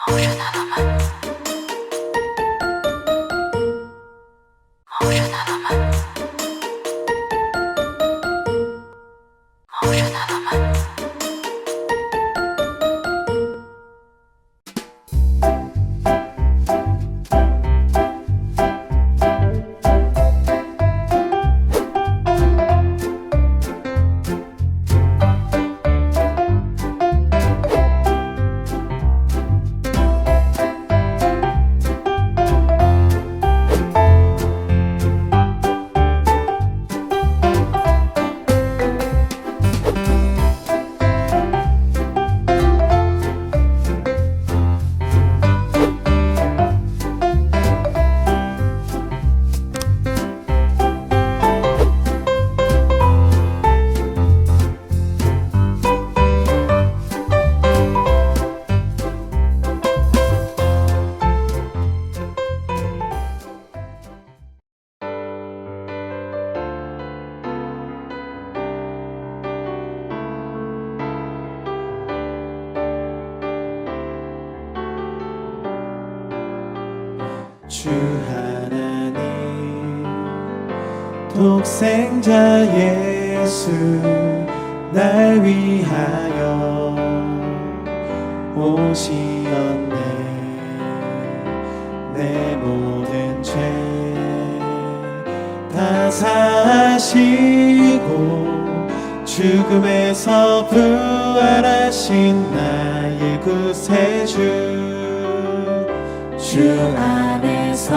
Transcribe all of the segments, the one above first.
Ocean element. Ocean element. Ocean element. 주 하나님 독생자 예수 날 위하여 오시었네. 내 모든 죄 다 사하시고 죽음에서 부활하신 나의 구세주. 주 안에서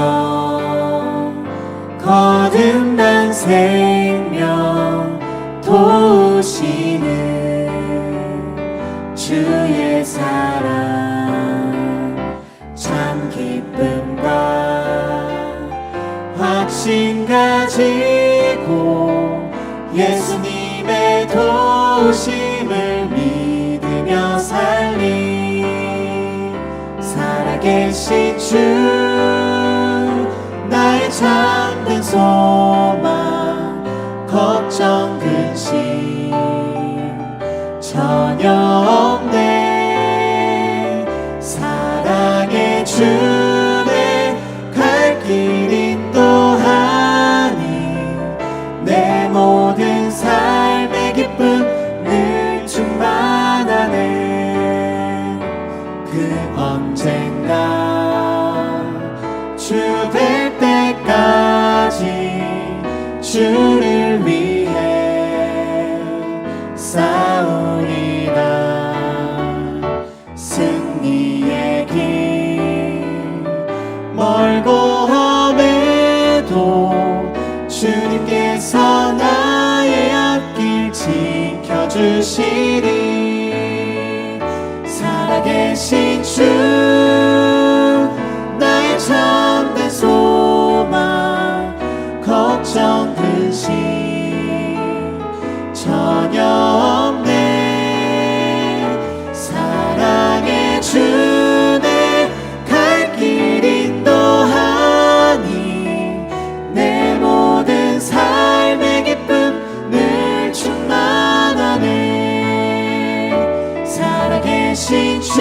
거듭난 생명 도우시는 주의 사랑 참 기쁨과 확신 가지고 예수님의 도우심을 믿으며 살아계신 주 나의 참된 소망 걱정 근심 전혀 없네. 사랑의 주내 갈 길 인도하니 내 모든 삶의 기쁨 늘 충만하네. 그 언젠가 주 될 때까지 주를 위해 싸우리라. 승리의 길 멀고 험해도 주님께서 나의 앞길 지켜주시리. 살아계신 주 나의 참된 소망 걱정 근심 전혀 없네. 사랑의 주내 갈 길 인도하니 내 모든 삶의 기쁨 늘 충만하네. 살아계신 주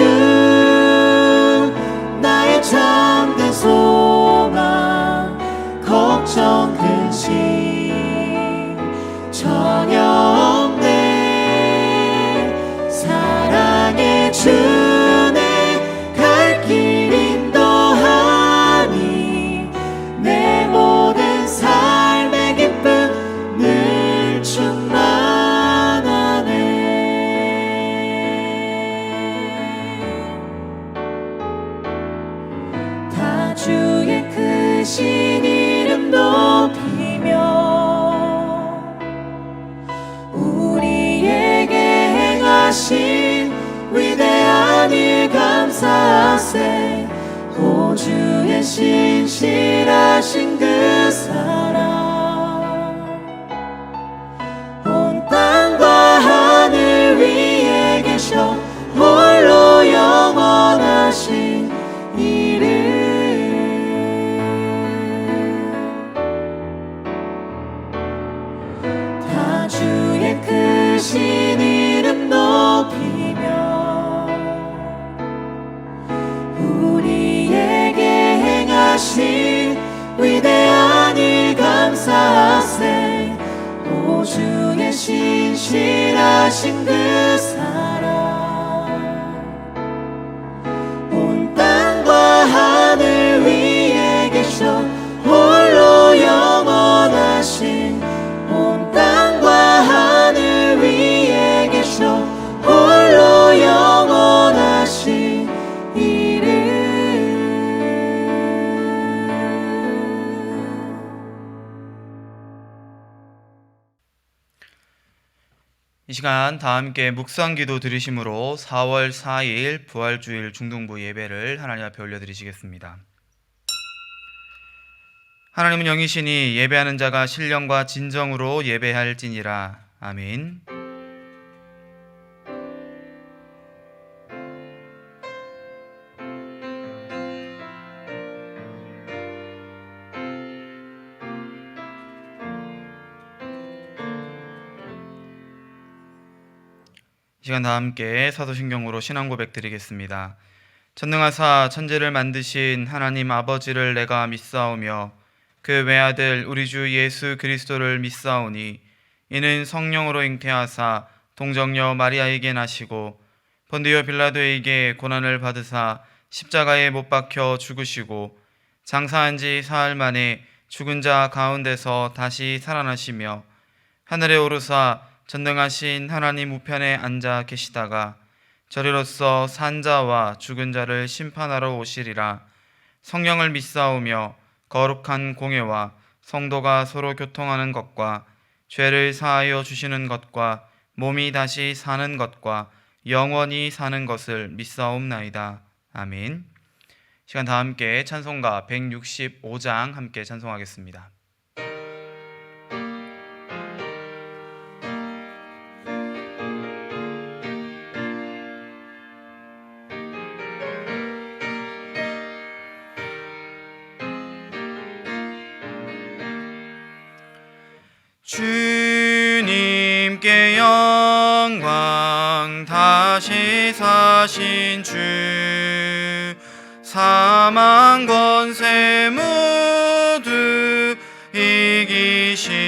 나의 참된 소망 걱정 근심 전혀 없네. 사랑의 주내 갈 길 인도하니 내 모든 삶의 기쁨 늘 충만하네. 다 주의 크신 이름 높이며 우리에게 행하신 위대한 일 감사하세. 오 주의 신실하신 그 사랑 온 땅과 하늘 위에 계셔 홀로 영원하신 이름. 다 주의 크신 이름 높이며 내 신실하신 그 사랑 온 땅과 하늘 위에 계셔 홀로 영원하신 온 땅과 하늘 위에 계셔 홀로 영원하신 이름. 이 시간 다 함께 묵상기도 드리심으로 4월 4일 부활주일 중등부 예배를 하나님 앞에 올려드리시겠습니다. 하나님은 영이시니 예배하는 자가 신령과 진정으로 예배할지니라. 아멘. 이 시간 다 함께 사도신경으로 신앙 고백 드리겠습니다. 전능하사 천지를 만드신 하나님 아버지를 내가 믿사오며 그 외아들 우리 주 예수 그리스도를 믿사오니 이는 성령으로 잉태하사 동정녀 마리아에게 나시고 본디오 빌라도에게 고난을 받으사 십자가에 못 박혀 죽으시고 장사한 지 사흘 만에 죽은 자 가운데서 다시 살아나시며 하늘에 오르사 전능하신 하나님 우편에 앉아 계시다가 저리로서 산 자와 죽은 자를 심판하러 오시리라. 성령을 믿사오며 거룩한 공회와 성도가 서로 교통하는 것과 죄를 사하여 주시는 것과 몸이 다시 사는 것과 영원히 사는 것을 믿사옵나이다. 아멘. 시간 다 함께 찬송가 165장 함께 찬송하겠습니다. 주님께 영광 다시 사신 주 사망 권세 모두 이기시었네.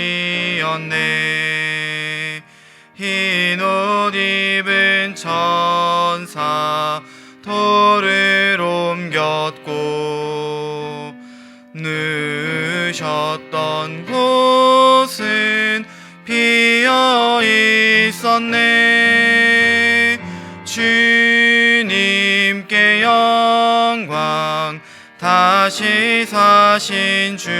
흰 옷 입은 천사 돌을 옮겼고 누셨던 곳은 비어 있었네. 주님께 영광 다시 사신 주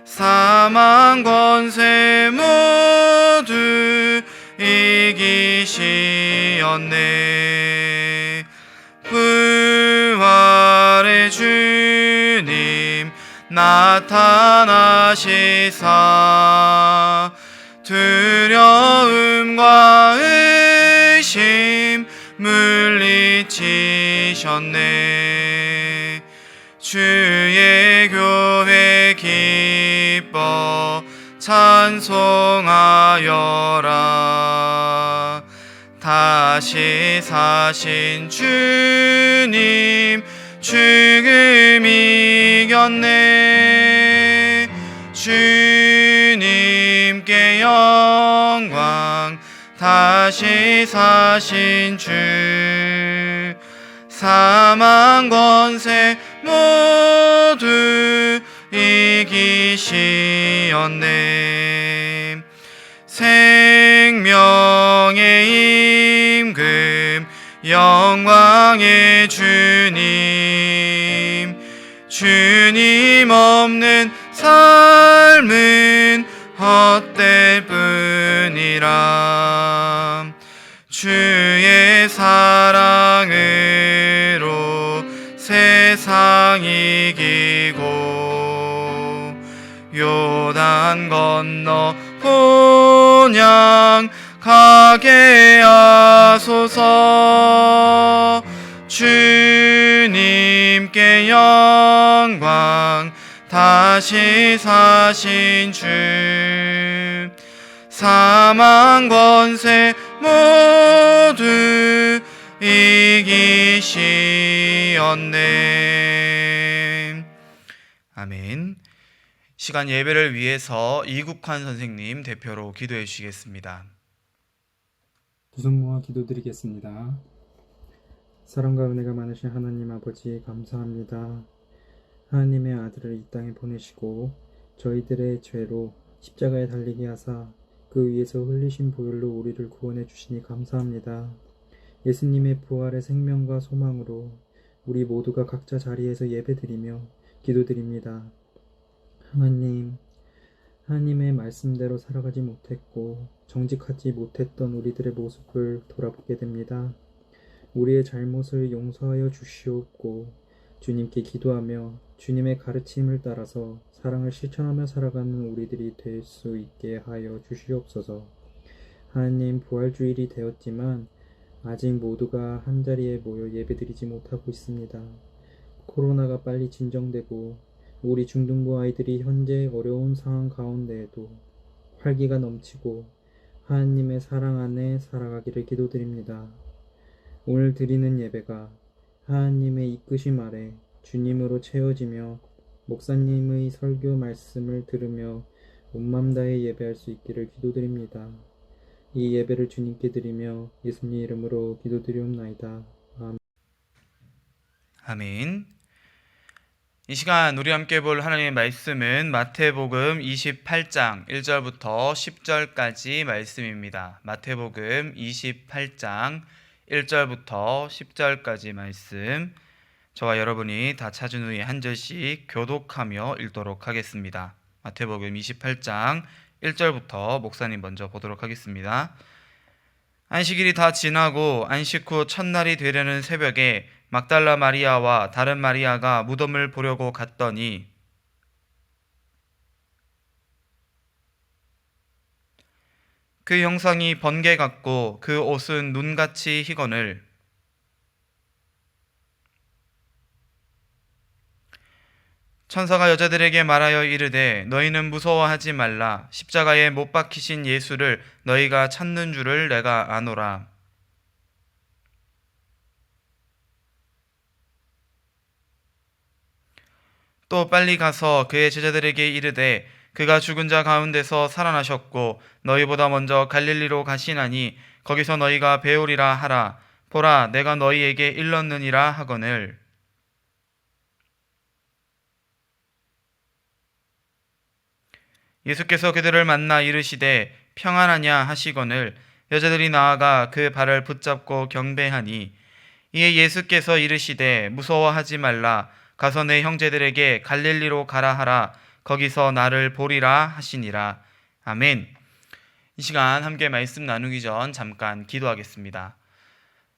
사망 권세 모두 이기시었네. 부활의 주님 나타나시사 두려움과 의심 물리치셨네. 주의 교회 기뻐 찬송하여라. 다시 사신 주님 죽음 이겼네. 주님께 영광 다시 사신 주 사망 권세 모두 이기시었네. 생명의 임금 영광의 주님 주님 없는 삶은 헛될 뿐이라. 주의 사랑으로 세상 이기고 요단 건너 본향 가게 하소서. 주님께 영광 다시 사신 주 사망 권세 모두 이기시었네. 아멘. 시간 예배를 위해서 이국환 선생님 대표로 기도해 주시겠습니다. 두 손 모아 기도드리겠습니다. 사랑과 은혜가 많으신 하나님 아버지 감사합니다. 하나님의 아들을 이 땅에 보내시고 저희들의 죄로 십자가에 달리게 하사 그 위에서 흘리신 보혈로 우리를 구원해 주시니 감사합니다. 예수님의 부활의 생명과 소망으로 우리 모두가 각자 자리에서 예배드리며 기도드립니다. 하나님의 말씀대로 살아가지 못했고 정직하지 못했던 우리들의 모습을 돌아보게 됩니다. 우리의 잘못을 용서하여 주시옵고 주님께 기도하며 주님의 가르침을 따라서 사랑을 실천하며 살아가는 우리들이 될 수 있게 하여 주시옵소서. 하나님, 부활주일이 되었지만 아직 모두가 한자리에 모여 예배드리지 못하고 있습니다. 코로나가 빨리 진정되고 우리 중등부 아이들이 현재 어려운 상황 가운데에도 활기가 넘치고 하나님의 사랑 안에 살아가기를 기도드립니다. 오늘 드리는 예배가 하나님의 이끄심 아래 주님으로 채워지며 목사님의 설교 말씀을 들으며 온맘 다해 예배할 수 있기를 기도드립니다. 이 예배를 주님께 드리며 예수님 이름으로 기도드리옵나이다. 아멘. 이 시간 우리 함께 볼 하나님의 말씀은 마태복음 28장 1절부터 10절까지 말씀입니다. 마태복음 28장 1절부터 10절까지 말씀, 저와 여러분이 다 찾은 후에 한 절씩 교독하며 읽도록 하겠습니다. 마태복음 28장 1절부터 목사님 먼저 보도록 하겠습니다. 안식일이 다 지나고 안식 후 첫날이 되려는 새벽에 막달라 마리아와 다른 마리아가 무덤을 보려고 갔더니 그 형상이 번개 같고 그 옷은 눈같이 희거늘 천사가 여자들에게 말하여 이르되 너희는 무서워하지 말라. 십자가에 못 박히신 예수를 너희가 찾는 줄을 내가 아노라. 또 빨리 가서 그의 제자들에게 이르되 그가 죽은 자 가운데서 살아나셨고 너희보다 먼저 갈릴리로 가시나니 거기서 너희가 배우리라 하라. 보라, 내가 너희에게 일렀느니라 하거늘. 예수께서 그들을 만나 이르시되 평안하냐 하시거늘 여자들이 나아가 그 발을 붙잡고 경배하니 이에 예수께서 이르시되 무서워하지 말라. 가서 내 형제들에게 갈릴리로 가라 하라. 거기서 나를 보리라 하시니라. 아멘. 이 시간 함께 말씀 나누기 전 잠깐 기도하겠습니다.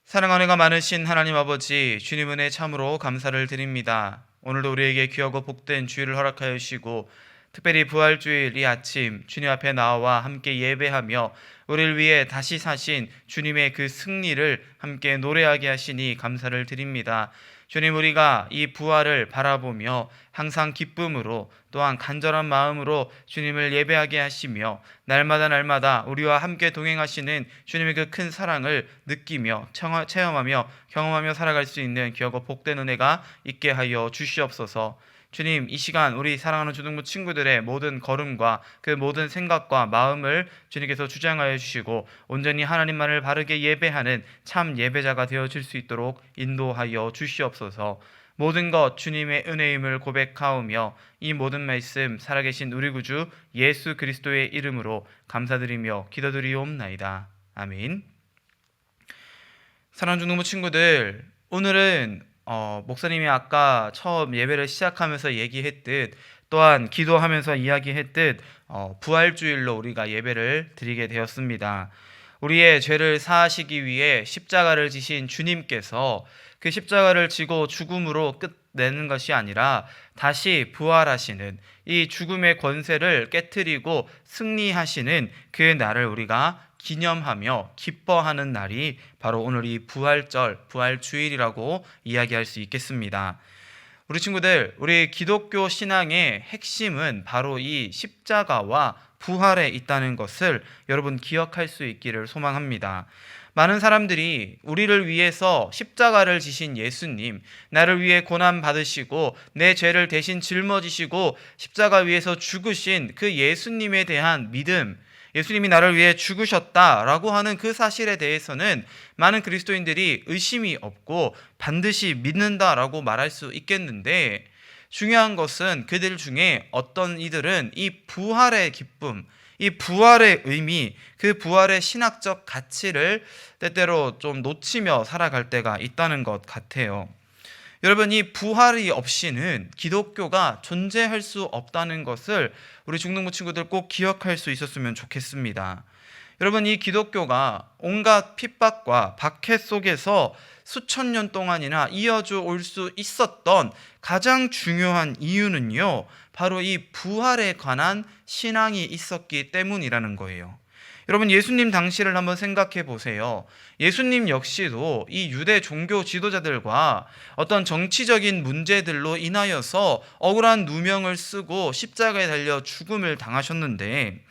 사랑 은혜가 많으신 하나님 아버지, 주님 은혜 참으로 감사를 드립니다. 오늘도 우리에게 귀하고 복된 주일을 허락하여 주시고 특별히 부활주일 이 아침 주님 앞에 나와 함께 예배하며 우리를 위해 다시 사신 주님의 그 승리를 함께 노래하게 하시니 감사를 드립니다. 주님, 우리가 이 부활을 바라보며 항상 기쁨으로 또한 간절한 마음으로 주님을 예배하게 하시며 날마다 우리와 함께 동행하시는 주님의 그 큰 사랑을 느끼며 체험하며 경험하며 살아갈 수 있는 귀하고 복된 은혜가 있게 하여 주시옵소서. 주님, 이 시간 우리 사랑하는 주등부 친구들의 모든 걸음과 그 모든 생각과 마음을 주님께서 주장하여 주시고 온전히 하나님만을 바르게 예배하는 참 예배자가 되어질 수 있도록 인도하여 주시옵소서. 모든 것 주님의 은혜임을 고백하오며 이 모든 말씀 살아계신 우리 구주 예수 그리스도의 이름으로 감사드리며 기도드리옵나이다. 아멘. 사랑하는 주등부 친구들, 오늘은 목사님이 아까 처음 예배를 시작하면서 얘기했듯 또한 기도하면서 이야기했듯 부활주일로 우리가 예배를 드리게 되었습니다. 우리의 죄를 사하시기 위해 십자가를 지신 주님께서 그 십자가를 지고 죽음으로 끝내는 것이 아니라 다시 부활하시는 이 죽음의 권세를 깨트리고 승리하시는 그 날을 우리가 기념하며 기뻐하는 날이 바로 오늘 이 부활절, 부활주일이라고 이야기할 수 있겠습니다. 우리 친구들, 우리 기독교 신앙의 핵심은 바로 이 십자가와 부활에 있다는 것을 여러분 기억할 수 있기를 소망합니다. 많은 사람들이 우리를 위해서 십자가를 지신 예수님, 나를 위해 고난 받으시고 내 죄를 대신 짊어지시고 십자가 위에서 죽으신 그 예수님에 대한 믿음, 예수님이 나를 위해 죽으셨다라고 하는 그 사실에 대해서는 많은 그리스도인들이 의심이 없고 반드시 믿는다라고 말할 수 있겠는데, 중요한 것은 그들 중에 어떤 이들은 이 부활의 기쁨, 이 부활의 의미, 그 부활의 신학적 가치를 때때로 좀 놓치며 살아갈 때가 있다는 것 같아요. 여러분, 이 부활이 없이는 기독교가 존재할 수 없다는 것을 우리 중등부 친구들 꼭 기억할 수 있었으면 좋겠습니다. 여러분, 이 기독교가 온갖 핍박과 박해 속에서 수천 년 동안이나 이어져 올 수 있었던 가장 중요한 이유는요, 바로 이 부활에 관한 신앙이 있었기 때문이라는 거예요. 여러분, 예수님 당시를 한번 생각해 보세요. 예수님 역시도 이 유대 종교 지도자들과 어떤 정치적인 문제들로 인하여서 억울한 누명을 쓰고 십자가에 달려 죽음을 당하셨는데,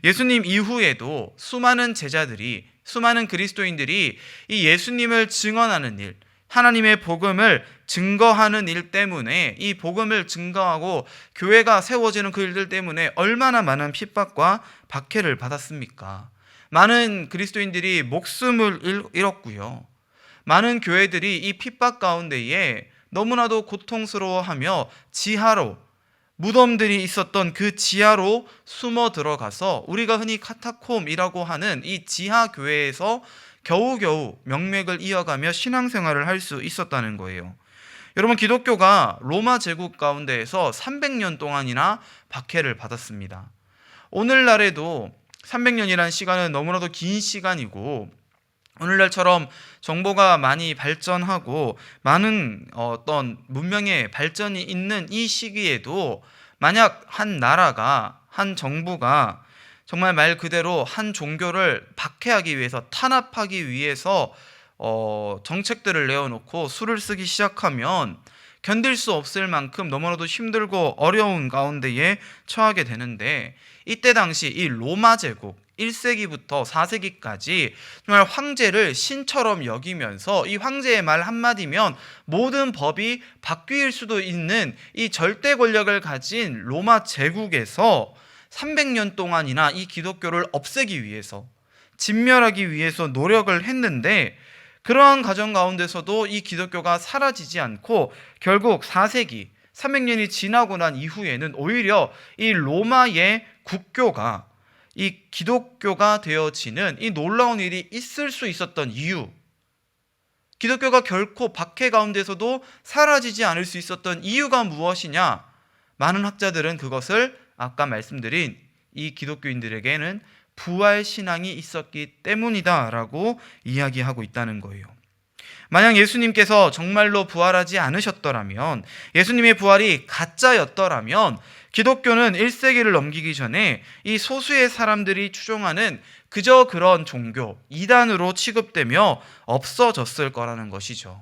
예수님 이후에도 수많은 제자들이, 수많은 그리스도인들이 이 예수님을 증언하는 일, 하나님의 복음을 증거하는 일 때문에, 이 복음을 증거하고 교회가 세워지는 그 일들 때문에 얼마나 많은 핍박과 박해를 받았습니까? 많은 그리스도인들이 목숨을 잃었고요. 많은 교회들이 이 핍박 가운데에 너무나도 고통스러워하며 지하로, 무덤들이 있었던 그 지하로 숨어 들어가서 우리가 흔히 카타콤이라고 하는 이 지하 교회에서 겨우겨우 명맥을 이어가며 신앙생활을 할 수 있었다는 거예요. 여러분, 기독교가 로마 제국 가운데에서 300년 동안이나 박해를 받았습니다. 오늘날에도 300년이라는 시간은 너무나도 긴 시간이고, 오늘날처럼 정보가 많이 발전하고 많은 어떤 문명의 발전이 있는 이 시기에도 만약 한 나라가, 한 정부가 정말 말 그대로 한 종교를 박해하기 위해서, 탄압하기 위해서 정책들을 내어놓고 수를 쓰기 시작하면 견딜 수 없을 만큼 너무나도 힘들고 어려운 가운데에 처하게 되는데, 이때 당시 이 로마 제국 1세기부터 4세기까지 정말 황제를 신처럼 여기면서 이 황제의 말 한마디면 모든 법이 바뀔 수도 있는 이 절대 권력을 가진 로마 제국에서 300년 동안이나 이 기독교를 없애기 위해서, 진멸하기 위해서 노력을 했는데, 그러한 과정 가운데서도 이 기독교가 사라지지 않고 결국 4세기, 300년이 지나고 난 이후에는 오히려 이 로마의 국교가 이 기독교가 되어지는 이 놀라운 일이 있을 수 있었던 이유, 기독교가 결코 박해 가운데서도 사라지지 않을 수 있었던 이유가 무엇이냐? 많은 학자들은 그것을 아까 말씀드린 이 기독교인들에게는 부활 신앙이 있었기 때문이다라고 이야기하고 있다는 거예요. 만약 예수님께서 정말로 부활하지 않으셨더라면, 예수님의 부활이 가짜였더라면 기독교는 1세기를 넘기기 전에 이 소수의 사람들이 추종하는 그저 그런 종교, 이단으로 취급되며 없어졌을 거라는 것이죠.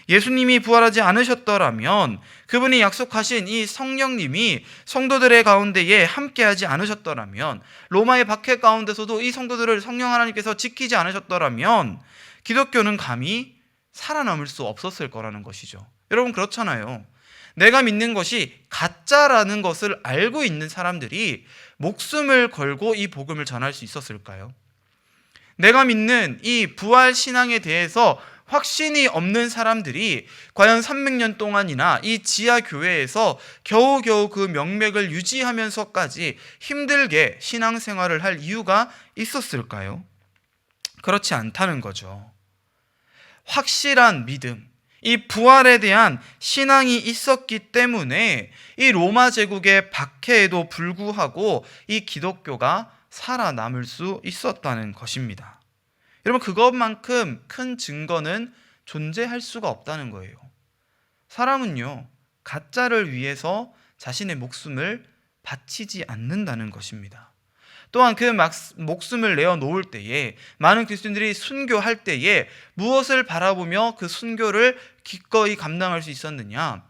예수님이 부활하지 않으셨더라면, 그분이 약속하신 이 성령님이 성도들의 가운데에 함께하지 않으셨더라면, 로마의 박해 가운데서도 이 성도들을 성령 하나님께서 지키지 않으셨더라면 기독교는 감히 살아남을 수 없었을 거라는 것이죠. 여러분, 그렇잖아요. 내가 믿는 것이 가짜라는 것을 알고 있는 사람들이 목숨을 걸고 이 복음을 전할 수 있었을까요? 내가 믿는 이 부활 신앙에 대해서 확신이 없는 사람들이 과연 300년 동안이나 이 지하 교회에서 겨우겨우 그 명맥을 유지하면서까지 힘들게 신앙생활을 할 이유가 있었을까요? 그렇지 않다는 거죠. 확실한 믿음, 이 부활에 대한 신앙이 있었기 때문에 이 로마 제국의 박해에도 불구하고 이 기독교가 살아남을 수 있었다는 것입니다. 여러분, 그것만큼 큰 증거는 존재할 수가 없다는 거예요. 사람은요, 가짜를 위해서 자신의 목숨을 바치지 않는다는 것입니다. 또한 그 목숨을 내어놓을 때에, 많은 그리스도인들이 순교할 때에 무엇을 바라보며 그 순교를 기꺼이 감당할 수 있었느냐?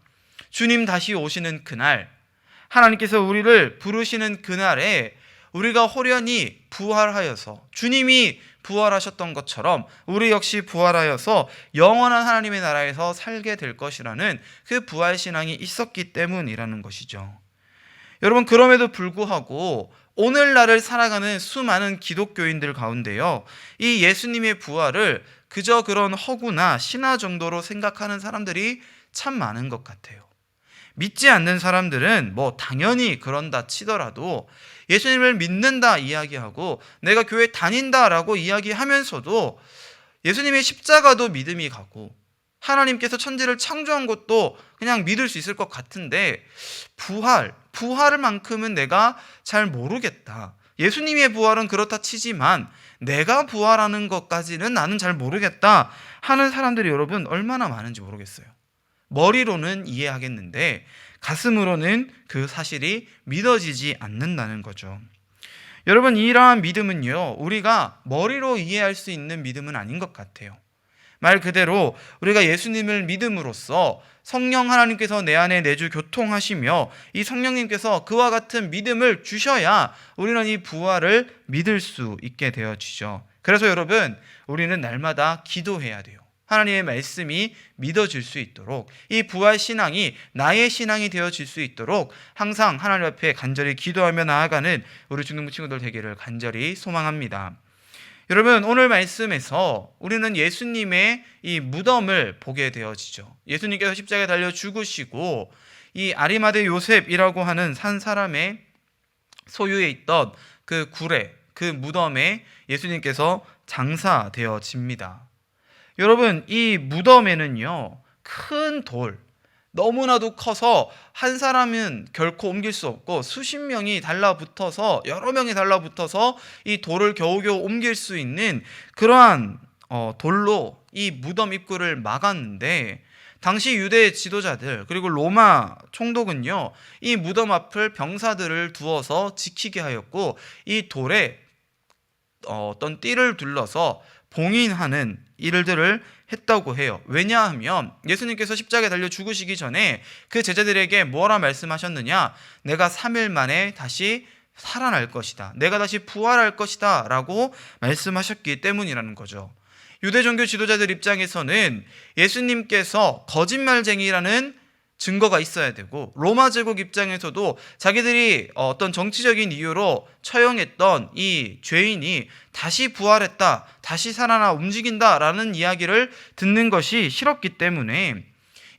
주님 다시 오시는 그날, 하나님께서 우리를 부르시는 그날에 우리가 호련히 부활하여서 주님이 부활하셨던 것처럼 우리 역시 부활하여서 영원한 하나님의 나라에서 살게 될 것이라는 그 부활신앙이 있었기 때문이라는 것이죠. 여러분, 그럼에도 불구하고 오늘날을 살아가는 수많은 기독교인들 가운데요, 이 예수님의 부활을 그저 그런 허구나 신화 정도로 생각하는 사람들이 참 많은 것 같아요. 믿지 않는 사람들은 뭐 당연히 그런다 치더라도 예수님을 믿는다 이야기하고 내가 교회 다닌다라고 이야기하면서도 예수님의 십자가도 믿음이 가고 하나님께서 천지를 창조한 것도 그냥 믿을 수 있을 것 같은데 부활만큼은 내가 잘 모르겠다. 예수님의 부활은 그렇다 치지만 내가 부활하는 것까지는 나는 잘 모르겠다 하는 사람들이 여러분 얼마나 많은지 모르겠어요. 머리로는 이해하겠는데 가슴으로는 그 사실이 믿어지지 않는다는 거죠. 여러분, 이러한 믿음은요, 우리가 머리로 이해할 수 있는 믿음은 아닌 것 같아요. 말 그대로 우리가 예수님을 믿음으로써 성령 하나님께서 내 안에 내주 교통하시며 이 성령님께서 그와 같은 믿음을 주셔야 우리는 이 부활을 믿을 수 있게 되어지죠. 그래서 여러분, 우리는 날마다 기도해야 돼요. 하나님의 말씀이 믿어질 수 있도록, 이 부활 신앙이 나의 신앙이 되어질 수 있도록 항상 하나님 앞에 간절히 기도하며 나아가는 우리 중등부 친구들 되기를 간절히 소망합니다. 여러분, 오늘 말씀에서 우리는 예수님의 이 무덤을 보게 되어지죠. 예수님께서 십자가에 달려 죽으시고 이 아리마대 요셉이라고 하는 한 사람의 소유에 있던 그 구레, 그 무덤에 예수님께서 장사되어집니다. 여러분, 이 무덤에는요, 큰 돌, 너무나도 커서 한 사람은 결코 옮길 수 없고 수십 명이 달라붙어서, 여러 명이 달라붙어서 이 돌을 겨우겨우 옮길 수 있는 그러한 돌로 이 무덤 입구를 막았는데, 당시 유대 지도자들 그리고 로마 총독은요, 이 무덤 앞을 병사들을 두어서 지키게 하였고 이 돌에 어떤 띠를 둘러서 봉인하는 일들을 했다고 해요. 왜냐하면 예수님께서 십자가에 달려 죽으시기 전에 그 제자들에게 뭐라 말씀하셨느냐? 내가 3일 만에 다시 살아날 것이다. 내가 다시 부활할 것이다 라고 말씀하셨기 때문이라는 거죠. 유대 종교 지도자들 입장에서는 예수님께서 거짓말쟁이라는 증거가 있어야 되고, 로마 제국 입장에서도 자기들이 어떤 정치적인 이유로 처형했던 이 죄인이 다시 부활했다, 다시 살아나 움직인다라는 이야기를 듣는 것이 싫었기 때문에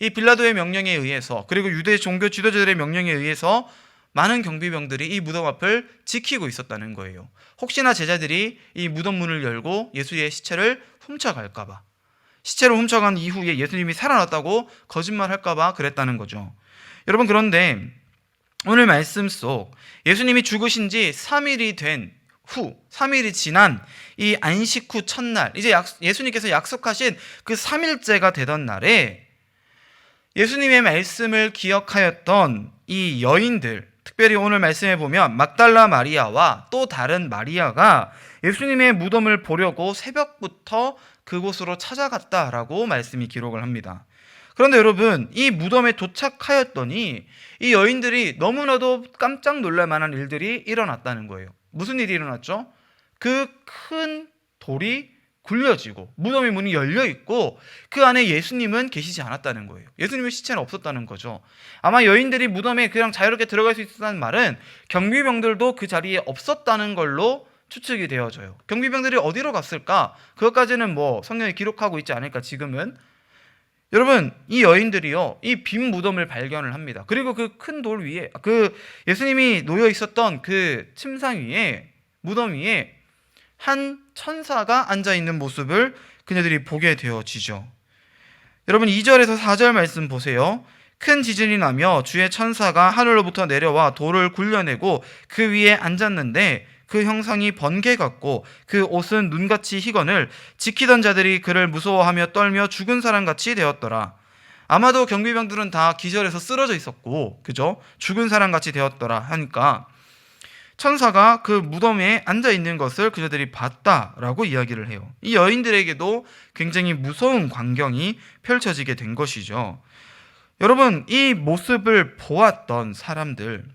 이 빌라도의 명령에 의해서, 그리고 유대 종교 지도자들의 명령에 의해서 많은 경비병들이 이 무덤 앞을 지키고 있었다는 거예요. 혹시나 제자들이 이 무덤 문을 열고 예수의 시체를 훔쳐갈까 봐, 시체를 훔쳐간 이후에 예수님이 살아났다고 거짓말할까 봐 그랬다는 거죠. 여러분, 그런데 오늘 말씀 속 예수님이 죽으신 지 3일이 된 후, 3일이 지난 이 안식 후 첫날, 이제 예수님께서 약속하신 그 3일째가 되던 날에 예수님의 말씀을 기억하였던 이 여인들, 특별히 오늘 말씀에 보면 막달라 마리아와 또 다른 마리아가 예수님의 무덤을 보려고 새벽부터 그곳으로 찾아갔다라고 말씀이 기록을 합니다. 그런데 여러분, 이 무덤에 도착하였더니 이 여인들이 너무나도 깜짝 놀랄 만한 일들이 일어났다는 거예요. 무슨 일이 일어났죠? 그 큰 돌이 굴려지고 무덤의 문이 열려 있고 그 안에 예수님은 계시지 않았다는 거예요. 예수님의 시체는 없었다는 거죠. 아마 여인들이 무덤에 그냥 자유롭게 들어갈 수 있었다는 말은 경비병들도 그 자리에 없었다는 걸로 추측이 되어져요. 경비병들이 어디로 갔을까? 그것까지는 뭐 성경에 기록하고 있지 않을까 지금은. 여러분, 이 여인들이요, 이 빈 무덤을 발견을 합니다. 그리고 그 큰 돌 위에, 그 예수님이 놓여 있었던 그 침상 위에, 무덤 위에 한 천사가 앉아 있는 모습을 그녀들이 보게 되어지죠. 여러분, 2절에서 4절 말씀 보세요. 큰 지진이 나며 주의 천사가 하늘로부터 내려와 돌을 굴려내고 그 위에 앉았는데 그 형상이 번개 같고 그 옷은 눈같이 희건을 지키던 자들이 그를 무서워하며 떨며 죽은 사람같이 되었더라. 아마도 경비병들은 다 기절해서 쓰러져 있었고, 그죠? 죽은 사람같이 되었더라 하니까 천사가 그 무덤에 앉아 있는 것을 그녀들이 봤다라고 이야기를 해요. 이 여인들에게도 굉장히 무서운 광경이 펼쳐지게 된 것이죠. 여러분, 이 모습을 보았던 사람들,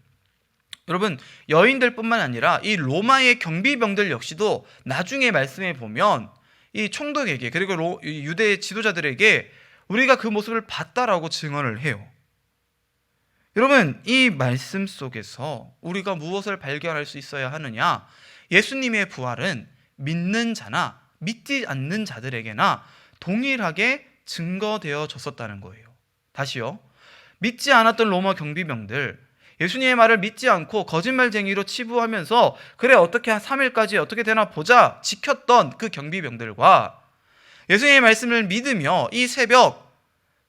여러분, 여인들뿐만 아니라 이 로마의 경비병들 역시도 나중에 말씀해 보면 이 총독에게 그리고 유대 지도자들에게 우리가 그 모습을 봤다라고 증언을 해요. 여러분, 이 말씀 속에서 우리가 무엇을 발견할 수 있어야 하느냐? 예수님의 부활은 믿는 자나 믿지 않는 자들에게나 동일하게 증거되어졌었다는 거예요. 다시요. 믿지 않았던 로마 경비병들, 예수님의 말을 믿지 않고 거짓말쟁이로 치부하면서 그래 어떻게 한 3일까지 어떻게 되나 보자 지켰던 그 경비병들과 예수님의 말씀을 믿으며 이 새벽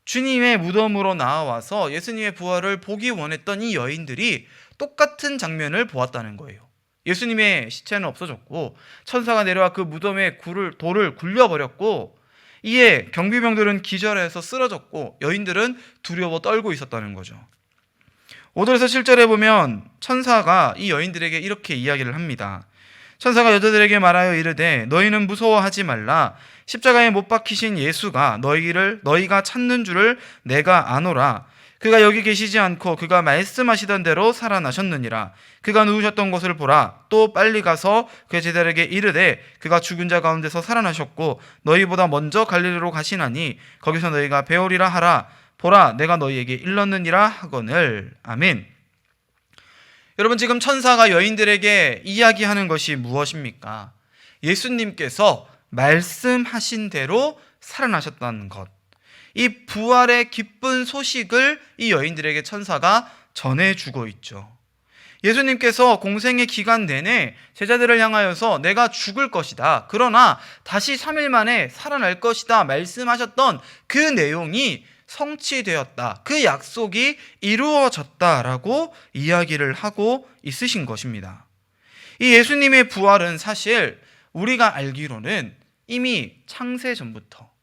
주님의 무덤으로 나와서 예수님의 부활을 보기 원했던 이 여인들이 똑같은 장면을 보았다는 거예요. 예수님의 시체는 없어졌고 천사가 내려와 그 무덤에 돌을 굴려버렸고 이에 경비병들은 기절해서 쓰러졌고 여인들은 두려워 떨고 있었다는 거죠. 5절에서 7절에 보면 천사가 이 여인들에게 이렇게 이야기를 합니다. 천사가 여자들에게 말하여 이르되 너희는 무서워하지 말라. 십자가에 못 박히신 예수가 너희가 찾는 줄을 내가 아노라. 그가 여기 계시지 않고 그가 말씀하시던 대로 살아나셨느니라. 그가 누우셨던 곳을 보라. 또 빨리 가서 그 제자들에게 이르되 그가 죽은 자 가운데서 살아나셨고 너희보다 먼저 갈릴리로 가시나니 거기서 너희가 배우리라 하라. 보라, 내가 너희에게 일렀느니라 하거늘. 아멘. 여러분, 지금 천사가 여인들에게 이야기하는 것이 무엇입니까? 예수님께서 말씀하신 대로 살아나셨다는 것. 이 부활의 기쁜 소식을 이 여인들에게 천사가 전해주고 있죠. 예수님께서 공생의 기간 내내 제자들을 향하여서 내가 죽을 것이다, 그러나 다시 3일 만에 살아날 것이다 말씀하셨던 그 내용이 성취되었다, 그 약속이 이루어졌다라고 이야기를 하고 있으신 것입니다. 이 예수님의 부활은 사실 우리가 알기로는 이미 창세 전부터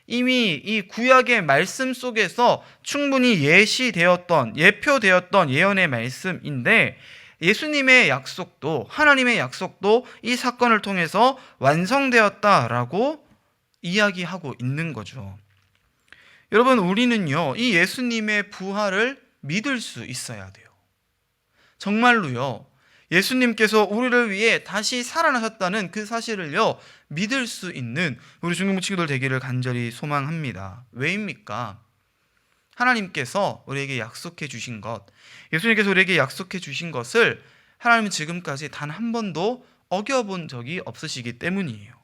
이미 이 구약의 말씀 속에서 충분히 예표되었던 예언의 말씀인데 예수님의 약속도, 하나님의 약속도 이 사건을 통해서 완성되었다라고 이야기하고 있는 거죠. 여러분, 우리는요, 이 예수님의 부활을 믿을 수 있어야 돼요. 정말로요, 예수님께서 우리를 위해 다시 살아나셨다는 그 사실을요, 믿을 수 있는 우리 중국부 친구들 되기를 간절히 소망합니다. 왜입니까? 하나님께서 우리에게 약속해 주신 것, 예수님께서 우리에게 약속해 주신 것을 하나님은 지금까지 단 한 번도 어겨본 적이 없으시기 때문이에요.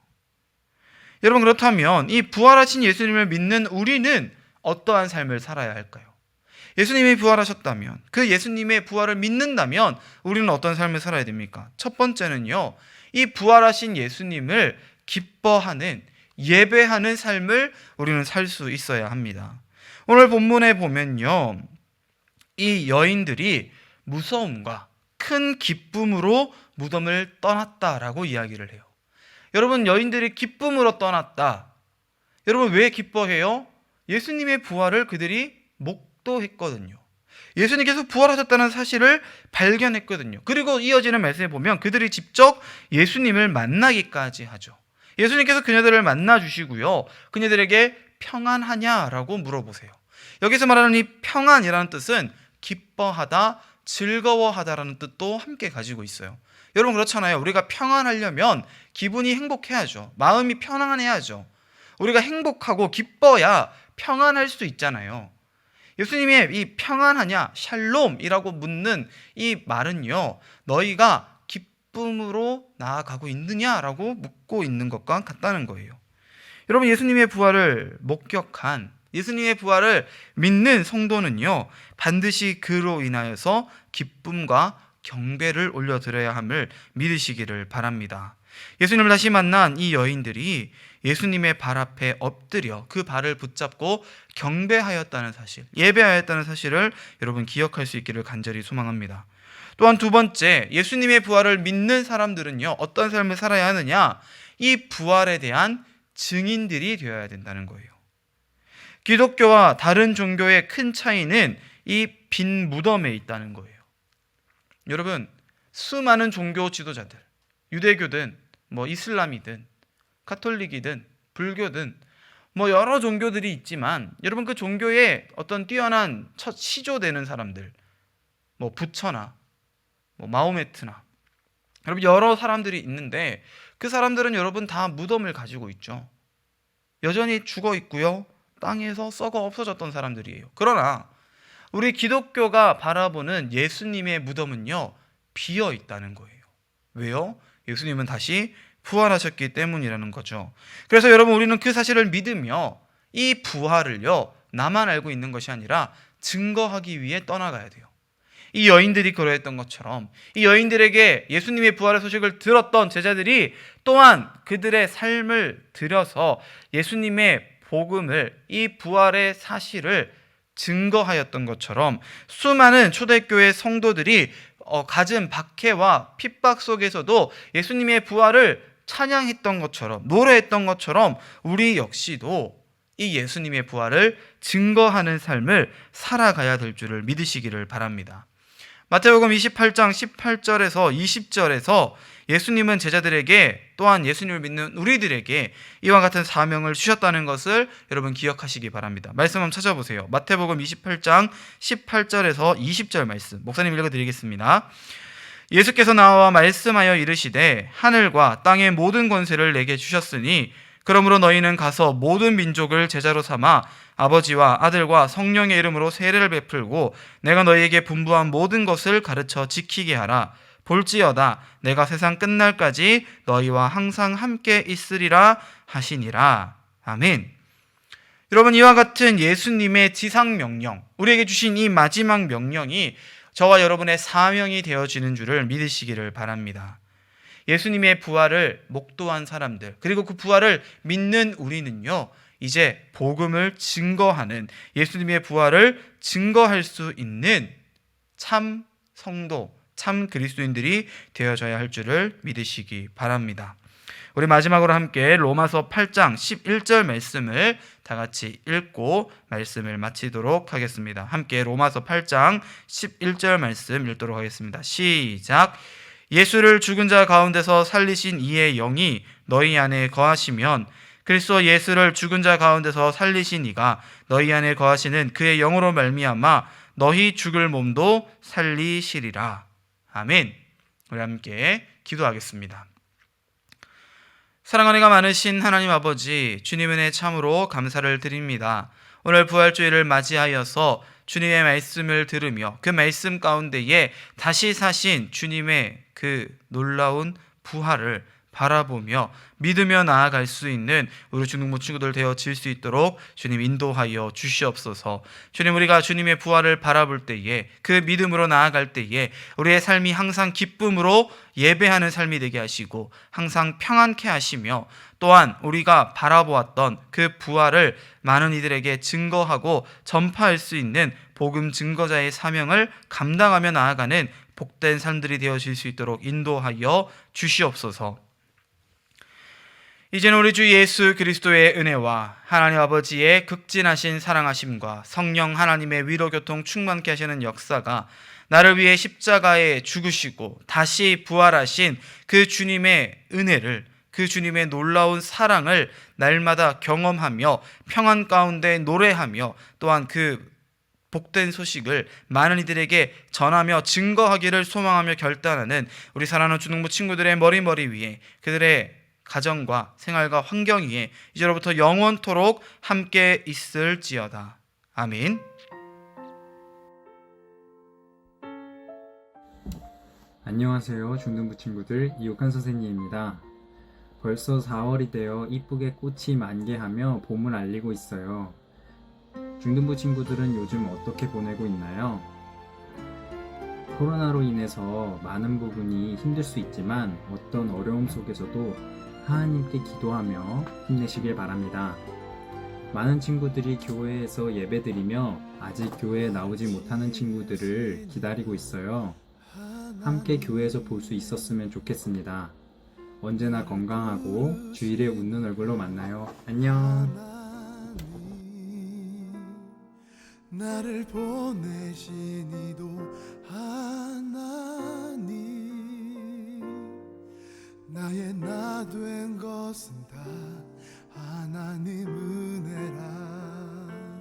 여러분, 그렇다면 이 부활하신 예수님을 믿는 우리는 어떠한 삶을 살아야 할까요? 예수님이 부활하셨다면, 그 예수님의 부활을 믿는다면 우리는 어떤 삶을 살아야 됩니까? 첫 번째는요, 이 부활하신 예수님을 기뻐하는, 예배하는 삶을 우리는 살 수 있어야 합니다. 오늘 본문에 보면요, 이 여인들이 무서움과 큰 기쁨으로 무덤을 떠났다라고 이야기를 해요. 여러분, 여인들이 기쁨으로 떠났다. 여러분, 왜 기뻐해요? 예수님의 부활을 그들이 목도했거든요. 예수님께서 부활하셨다는 사실을 발견했거든요. 그리고 이어지는 말씀에 보면 그들이 직접 예수님을 만나기까지 하죠. 예수님께서 그녀들을 만나 주시고요, 그녀들에게 평안하냐라고 물어보세요. 여기서 말하는 이 평안이라는 뜻은 기뻐하다, 즐거워하다라는 뜻도 함께 가지고 있어요. 여러분, 그렇잖아요. 우리가 평안하려면 기분이 행복해야죠. 마음이 편안해야죠. 우리가 행복하고 기뻐야 평안할 수 있잖아요. 예수님의 이 평안하냐, 샬롬이라고 묻는 이 말은요, 너희가 기쁨으로 나아가고 있느냐라고 묻고 있는 것과 같다는 거예요. 여러분, 예수님의 부활을 목격한, 예수님의 부활을 믿는 성도는요, 반드시 그로 인하여서 기쁨과 경배를 올려드려야 함을 믿으시기를 바랍니다. 예수님을 다시 만난 이 여인들이 예수님의 발 앞에 엎드려 그 발을 붙잡고 경배하였다는 사실, 예배하였다는 사실을 여러분 기억할 수 있기를 간절히 소망합니다. 또한 두 번째, 예수님의 부활을 믿는 사람들은요, 어떤 삶을 살아야 하느냐? 이 부활에 대한 증인들이 되어야 된다는 거예요. 기독교와 다른 종교의 큰 차이는 이 빈 무덤에 있다는 거예요. 여러분, 수많은 종교 지도자들, 유대교든 이슬람이든 가톨릭이든 불교든 여러 종교들이 있지만, 여러분, 그 종교에 어떤 뛰어난 첫 시조되는 사람들, 부처나 마호메트나 여러분 여러 사람들이 있는데 그 사람들은 여러분 다 무덤을 가지고 있죠. 여전히 죽어 있고요. 땅에서 썩어 없어졌던 사람들이에요. 그러나 우리 기독교가 바라보는 예수님의 무덤은요, 비어 있다는 거예요. 왜요? 예수님은 다시 부활하셨기 때문이라는 거죠. 그래서 여러분 우리는 그 사실을 믿으며 이 부활을요, 나만 알고 있는 것이 아니라 증거하기 위해 떠나가야 돼요. 이 여인들이 그러했던 것처럼 이 여인들에게 예수님의 부활의 소식을 들었던 제자들이 또한 그들의 삶을 들여서 예수님의 복음을, 이 부활의 사실을 증거하였던 것처럼 수많은 초대교회 성도들이 갖은 박해와 핍박 속에서도 예수님의 부활을 찬양했던 것처럼, 노래했던 것처럼 우리 역시도 이 예수님의 부활을 증거하는 삶을 살아가야 될 줄을 믿으시기를 바랍니다. 마태복음 28장 18절에서 20절에서 예수님은 제자들에게 또한 예수님을 믿는 우리들에게 이와 같은 사명을 주셨다는 것을 여러분 기억하시기 바랍니다. 말씀 한번 찾아보세요. 마태복음 28장 18절에서 20절 말씀 목사님 읽어드리겠습니다. 예수께서 나와 말씀하여 이르시되 하늘과 땅의 모든 권세를 내게 주셨으니 그러므로 너희는 가서 모든 민족을 제자로 삼아 아버지와 아들과 성령의 이름으로 세례를 베풀고 내가 너희에게 분부한 모든 것을 가르쳐 지키게 하라. 볼지어다 내가 세상 끝날까지 너희와 항상 함께 있으리라 하시니라. 아멘. 여러분 이와 같은 예수님의 지상 명령, 우리에게 주신 이 마지막 명령이 저와 여러분의 사명이 되어지는 줄을 믿으시기를 바랍니다. 예수님의 부활을 목도한 사람들, 그리고 그 부활을 믿는 우리는요, 이제 복음을 증거하는, 예수님의 부활을 증거할 수 있는 참 성도, 참 그리스도인들이 되어져야 할 줄을 믿으시기 바랍니다. 우리 마지막으로 함께 로마서 8장 11절 말씀을 다 같이 읽고 말씀을 마치도록 하겠습니다. 함께 로마서 8장 11절 말씀 읽도록 하겠습니다. 시작. 예수를 죽은 자 가운데서 살리신 이의 영이 너희 안에 거하시면 그리스도 예수를 죽은 자 가운데서 살리신 이가 너희 안에 거하시는 그의 영으로 말미암아 너희 죽을 몸도 살리시리라. 아멘. 우리 함께 기도하겠습니다. 사랑하는 이가 많으신 하나님 아버지, 주님 은혜 참으로 감사를 드립니다. 오늘 부활주일을 맞이하여서 주님의 말씀을 들으며 그 말씀 가운데에 다시 사신 주님의 그 놀라운 부활을 바라보며 믿으며 나아갈 수 있는 우리 중등부 친구들 되어질 수 있도록 주님 인도하여 주시옵소서. 주님, 우리가 주님의 부활을 바라볼 때에 그 믿음으로 나아갈 때에 우리의 삶이 항상 기쁨으로 예배하는 삶이 되게 하시고 항상 평안케 하시며 또한 우리가 바라보았던 그 부활을 많은 이들에게 증거하고 전파할 수 있는 복음 증거자의 사명을 감당하며 나아가는 복된 삶들이 되어질 수 있도록 인도하여 주시옵소서. 이제는 우리 주 예수 그리스도의 은혜와 하나님 아버지의 극진하신 사랑하심과 성령 하나님의 위로교통 충만케 하시는 역사가 나를 위해 십자가에 죽으시고 다시 부활하신 그 주님의 은혜를, 그 주님의 놀라운 사랑을 날마다 경험하며 평안 가운데 노래하며 또한 그 복된 소식을 많은 이들에게 전하며 증거하기를 소망하며 결단하는 우리 사랑하는 중등부 친구들의 머리 위에 그들의 가정과 생활과 환경 위에 이제로부터 영원토록 함께 있을지어다. 아멘. 안녕하세요. 중등부 친구들, 이옥한 선생님입니다. 벌써 4월이 되어 이쁘게 꽃이 만개하며 봄을 알리고 있어요. 중등부 친구들은 요즘 어떻게 보내고 있나요? 코로나로 인해서 많은 부분이 힘들 수 있지만 어떤 어려움 속에서도 하나님께 기도하며 힘내시길 바랍니다. 많은 친구들이 교회에서 예배드리며 아직 교회에 나오지 못하는 친구들을 기다리고 있어요. 함께 교회에서 볼 수 있었으면 좋겠습니다. 언제나 건강하고 주일에 웃는 얼굴로 만나요. 안녕. 나를 보내신 이도 하나님, 나의 나 된 것은 다 하나님 은혜라.